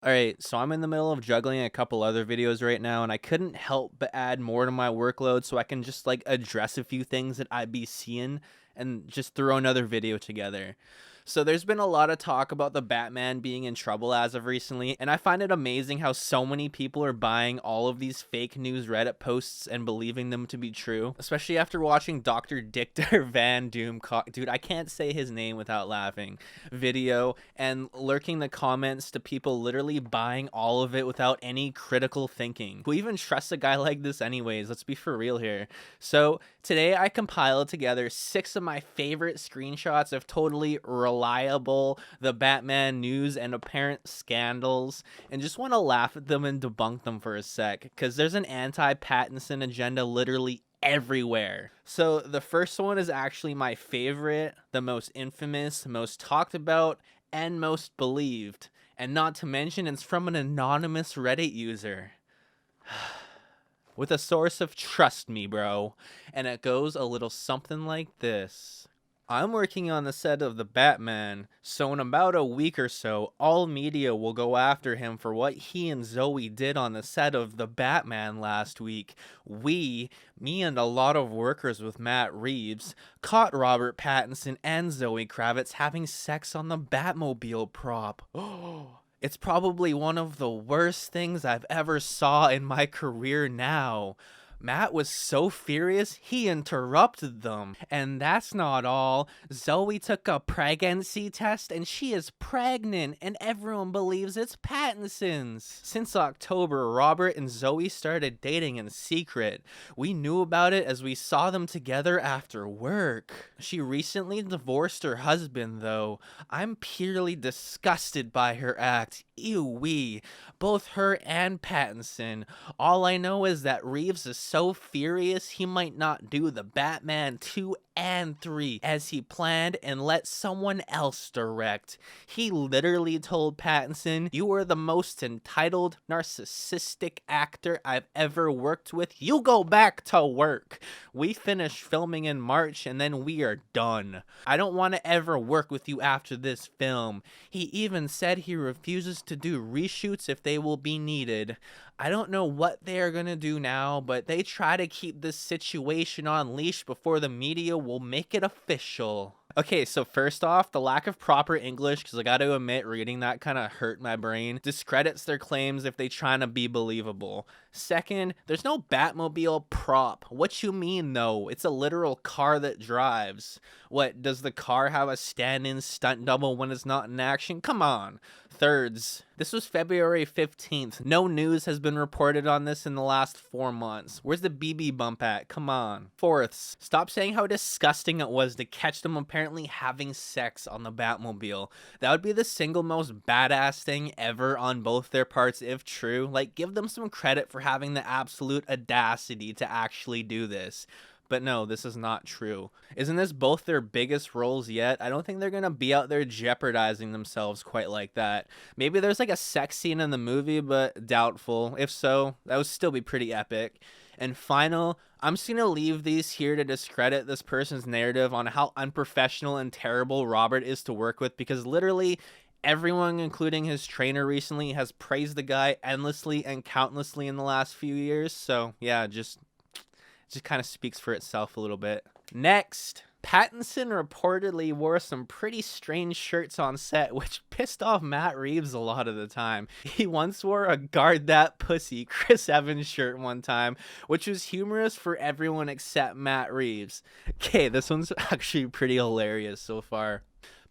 Alright, so I'm in the middle of juggling a couple other videos right now, and I couldn't help but add more to my workload so I can just like address a few things that I be seeing and just throw another video together. So there's been a lot of talk about the Batman being in trouble as of recently, and I find it amazing how so many people are buying all of these fake news Reddit posts and believing them to be true, especially after watching Dr. Dictor Van Doom, dude, I can't say his name without laughing, video, and lurking the comments to people literally buying all of it without any critical thinking. Who even trusts a guy like this anyways? Let's be for real here. So today I compiled together 6 of my favorite screenshots of totally reliable the Batman news and apparent scandals, and just want to laugh at them and debunk them for a sec, because there's an anti-Pattinson agenda literally everywhere. So the first one is actually my favorite, the most infamous, most talked about, and most believed. And not to mention, it's from an anonymous Reddit user. With a source of trust me, bro. And it goes a little something like this. I'm working on the set of the Batman, so in about a week or so, all media will go after him for what he and Zoe did on the set of the Batman last week. Me and a lot of workers with Matt Reeves, caught Robert Pattinson and Zoe Kravitz having sex on the Batmobile prop. It's probably one of the worst things I've ever saw in my career now. Matt was so furious, he interrupted them. And that's not all. Zoe took a pregnancy test and she is pregnant, and everyone believes it's Pattinson's. Since October, Robert and Zoe started dating in secret. We knew about it as we saw them together after work. She recently divorced her husband, though. I'm purely disgusted by her act. Ew-wee. Both her and Pattinson. All I know is that Reeves is so furious he might not do the Batman 2 and 3 as he planned and let someone else direct. He literally told Pattinson, "You are the most entitled, narcissistic actor I've ever worked with. You go back to work. We finish filming in March and then we are done. I don't want to ever work with you after this film." He even said he refuses to do reshoots if they will be needed. I don't know what they are gonna do now, but they try to keep this situation on leash before the media will make it official. Okay, so first off, the lack of proper English, because I gotta admit, reading that kind of hurt my brain, discredits their claims if they trying to be believable. Second, there's no Batmobile prop. What you mean, though? It's a literal car that drives. What, does the car have a stand-in stunt double when it's not in action? Come on. Thirds, this was February 15th. No news has been reported on this in the last 4 months. Where's the BB bump at? Come on. Fourths, stop saying how disgusting it was to catch them apparently having sex on the Batmobile. That would be the single most badass thing ever on both their parts if true. Like, give them some credit for having the absolute audacity to actually do this. But no, this is not true. Isn't this both their biggest roles yet? I don't think they're gonna be out there jeopardizing themselves quite like that. Maybe there's like a sex scene in the movie, but doubtful. If so, that would still be pretty epic. And final, I'm just gonna leave these here to discredit this person's narrative on how unprofessional and terrible Robert is to work with, because literally everyone, including his trainer recently, has praised the guy endlessly and countlessly in the last few years. So yeah, just kind of speaks for itself a little bit. Next, Pattinson reportedly wore some pretty strange shirts on set, which pissed off Matt Reeves a lot of the time. He once wore a "Guard That Pussy" Chris Evans shirt one time, which was humorous for everyone except Matt Reeves. Okay, this one's actually pretty hilarious so far.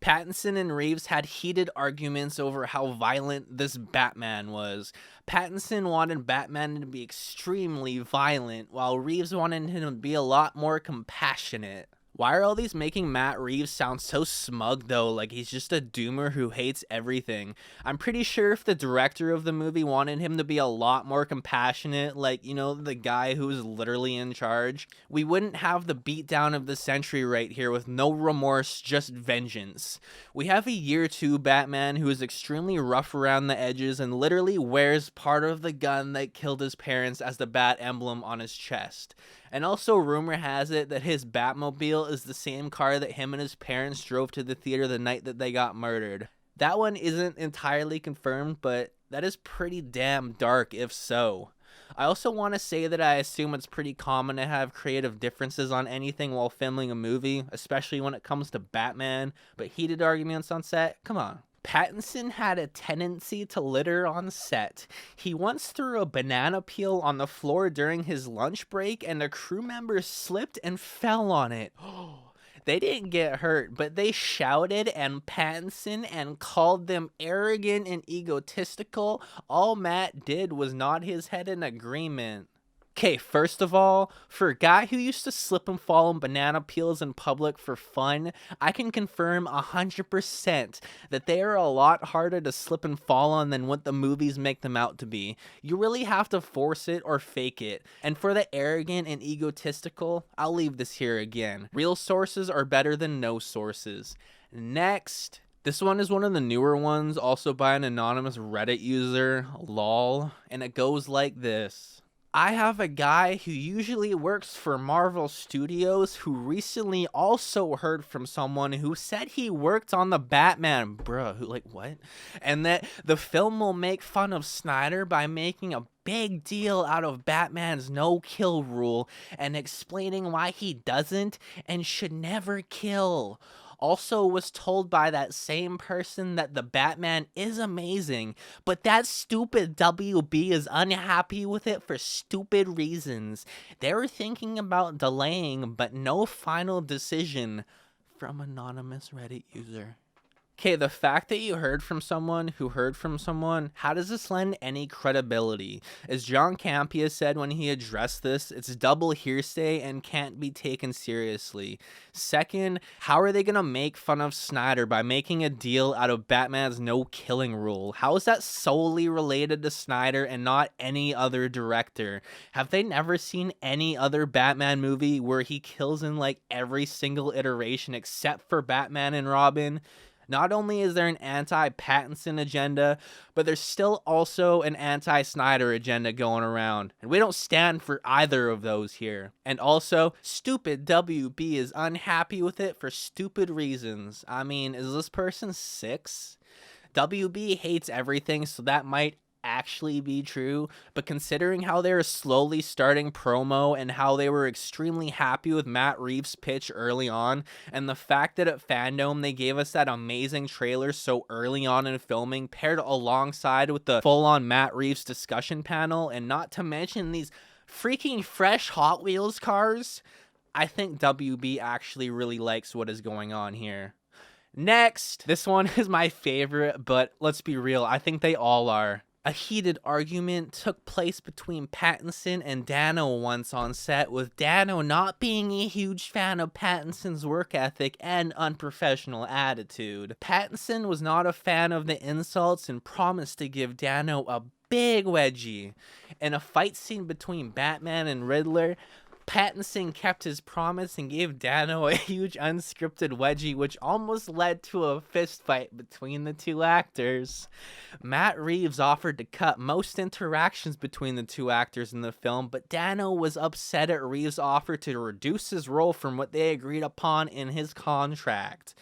Pattinson and Reeves had heated arguments over how violent this Batman was. Pattinson wanted Batman to be extremely violent, while Reeves wanted him to be a lot more compassionate. Why are all these making Matt Reeves sound so smug though, like he's just a doomer who hates everything? I'm pretty sure if the director of the movie wanted him to be a lot more compassionate, like, you know, the guy who's literally in charge, we wouldn't have the beatdown of the century right here with no remorse, just vengeance. We have a year 2 Batman who is extremely rough around the edges and literally wears part of the gun that killed his parents as the bat emblem on his chest. And also, rumor has it that his Batmobile is the same car that him and his parents drove to the theater the night that they got murdered. That one isn't entirely confirmed, but That is pretty damn dark if so. I also want to say that I assume it's pretty common to have creative differences on anything while filming a movie, especially when it comes to Batman, but heated arguments on set? Come on. Pattinson had a tendency to litter on set. He once threw a banana peel on the floor during his lunch break, and a crew member slipped and fell on it. They didn't get hurt, but they shouted and Pattinson and called them arrogant and egotistical. All Matt did was nod his head in agreement. Okay, first of all, for a guy who used to slip and fall on banana peels in public for fun, I can confirm 100% that they are a lot harder to slip and fall on than what the movies make them out to be. You really have to force it or fake it. And for the arrogant and egotistical, I'll leave this here again. Real sources are better than no sources. Next. This one is one of the newer ones, also by an anonymous Reddit user, lol, and it goes like this. I have a guy who usually works for Marvel Studios who recently also heard from someone who said he worked on the Batman, bruh, who, like, what? And that the film will make fun of Snyder by making a big deal out of Batman's no-kill rule and explaining why he doesn't and should never kill. Also was told by that same person that the Batman is amazing, but that stupid WB is unhappy with it for stupid reasons. They were thinking about delaying, but no final decision. From anonymous Reddit user. Okay, the fact that you heard from someone who heard from someone, how does this lend any credibility? As John Campea said when he addressed this, it's double hearsay and can't be taken seriously. Second, how are they going to make fun of Snyder by making a deal out of Batman's no-killing rule? How is that solely related to Snyder and not any other director? Have they never seen any other Batman movie where he kills in like every single iteration except for Batman and Robin? Not only is there an anti-Pattinson agenda, but there's still also an anti-Snyder agenda going around. And we don't stand for either of those here. And also, stupid WB is unhappy with it for stupid reasons. I mean, is this person 6? WB hates everything, so that might actually be true, but considering how they were slowly starting promo and how they were extremely happy with Matt Reeves' pitch early on, and the fact that at Fandom they gave us that amazing trailer so early on in filming, paired alongside with the full-on Matt Reeves discussion panel, and not to mention these freaking fresh Hot Wheels cars, I think WB actually really likes what is going on here. Next, this one is my favorite, but let's be real, I think they all are. A heated argument took place between Pattinson and Dano once on set, with Dano not being a huge fan of Pattinson's work ethic and unprofessional attitude. Pattinson was not a fan of the insults and promised to give Dano a big wedgie. In a fight scene between Batman and Riddler, Pattinson kept his promise and gave Dano a huge unscripted wedgie, which almost led to a fist fight between the two actors. Matt Reeves offered to cut most interactions between the two actors in the film, but Dano was upset at Reeves' offer to reduce his role from what they agreed upon in his contract.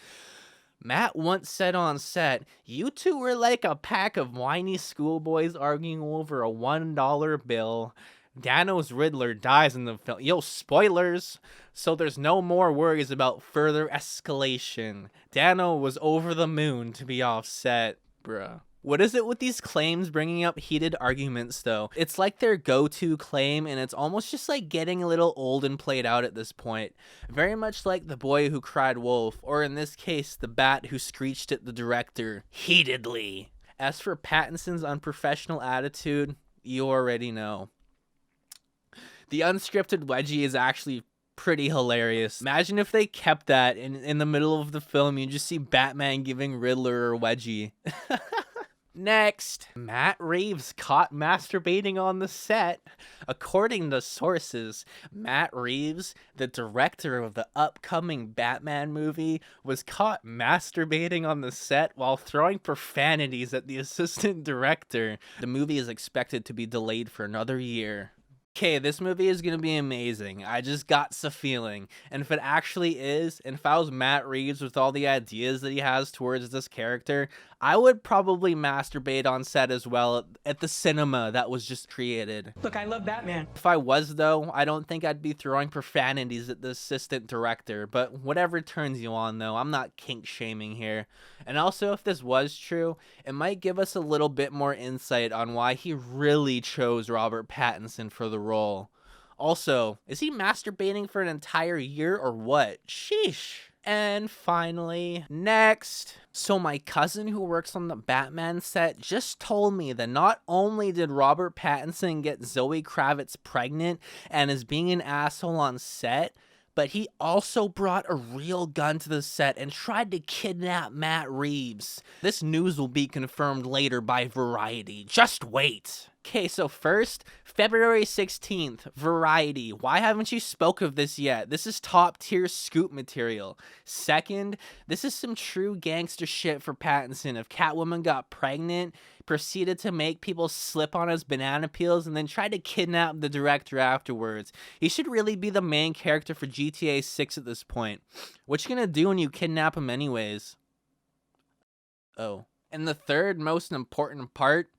Matt once said on set, "You two were like a pack of whiny schoolboys arguing over a $1 bill. Dano's Riddler dies in the film." Yo, spoilers! So there's no more worries about further escalation. Dano was over the moon to be offset, bruh. What is it with these claims bringing up heated arguments, though? It's like their go-to claim, and it's almost just like getting a little old and played out at this point. Very much like the boy who cried wolf, or in this case, the bat who screeched at the director, heatedly. As for Pattinson's unprofessional attitude, you already know. The unscripted wedgie is actually pretty hilarious. Imagine if they kept that in the middle of the film, you just see Batman giving Riddler a wedgie. Next, Matt Reeves caught masturbating on the set. According to sources, Matt Reeves, the director of the upcoming Batman movie, was caught masturbating on the set while throwing profanities at the assistant director. The movie is expected to be delayed for another year. Okay, this movie is gonna be amazing. I just got a feeling. And if it actually is, and if I was Matt Reeves with all the ideas that he has towards this character, I would probably masturbate on set as well at the cinema that was just created. Look, I love Batman. If I was, though, I don't think I'd be throwing profanities at the assistant director, but whatever turns you on, though, I'm not kink shaming here. And also, if this was true, it might give us a little bit more insight on why he really chose Robert Pattinson for the role. Also, is he masturbating for an entire year or what? Sheesh. And finally, next. So my cousin who works on the Batman set just told me that not only did Robert Pattinson get Zoe Kravitz pregnant and is being an asshole on set, but he also brought a real gun to the set and tried to kidnap Matt Reeves. This news will be confirmed later by Variety. Just wait. Okay, so first, February 16th, Variety. Why haven't you spoke of this yet? This is top tier scoop material. Second, this is some true gangster shit for Pattinson. If Catwoman got pregnant, proceeded to make people slip on his banana peels, and then tried to kidnap the director afterwards. He should really be the main character for GTA 6 at this point. What you gonna do when you kidnap him anyways? Oh. And the third most important part,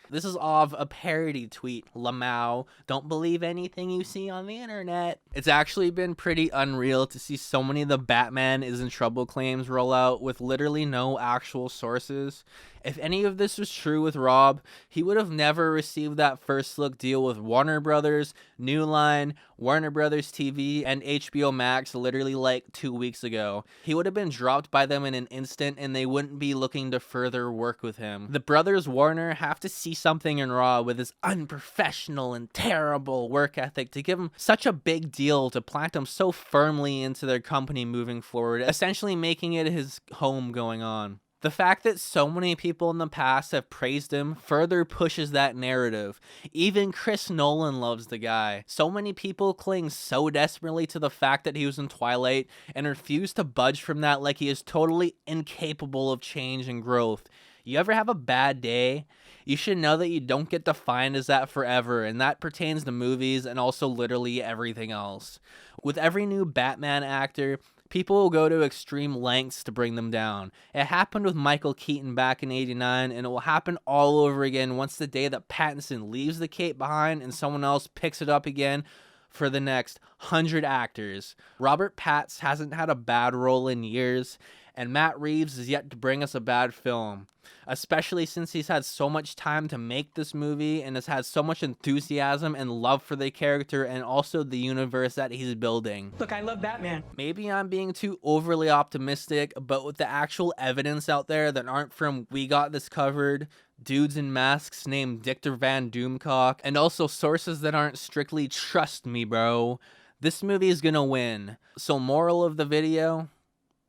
this is of a parody tweet. Lamau, don't believe anything you see on the internet. It's actually been pretty unreal to see so many of the Batman is in trouble claims roll out with literally no actual sources. If any of this was true with Rob, he would have never received that first look deal with Warner Brothers, New Line, Warner Brothers TV, and HBO Max literally like 2 weeks ago. He would have been dropped by them in an instant and they wouldn't be looking to further work with him. The brothers Warner have to see something in Rob with his unprofessional and terrible work ethic to give him such a big deal to plant him so firmly into their company moving forward, essentially making it his home going on. The fact that so many people in the past have praised him further pushes that narrative. Even Chris Nolan loves the guy. So many people cling so desperately to the fact that he was in Twilight and refuse to budge from that like he is totally incapable of change and growth. You ever have a bad day? You should know that you don't get defined as that forever, and that pertains to movies and also literally everything else. With every new Batman actor, people will go to extreme lengths to bring them down. It happened with Michael Keaton back in '89, and it will happen all over again once the day that Pattinson leaves the cape behind and someone else picks it up again for the next 100 actors. Robert Patts hasn't had a bad role in years, and Matt Reeves is yet to bring us a bad film, especially since he's had so much time to make this movie and has had so much enthusiasm and love for the character and also the universe that he's building. Look, I love Batman. Maybe I'm being too overly optimistic, but with the actual evidence out there that aren't from We Got This Covered, dudes in masks named Dictor Van Doomcock, and also sources that aren't strictly trust me bro, this movie is gonna win. So moral of the video,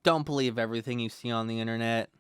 don't believe everything you see on the internet.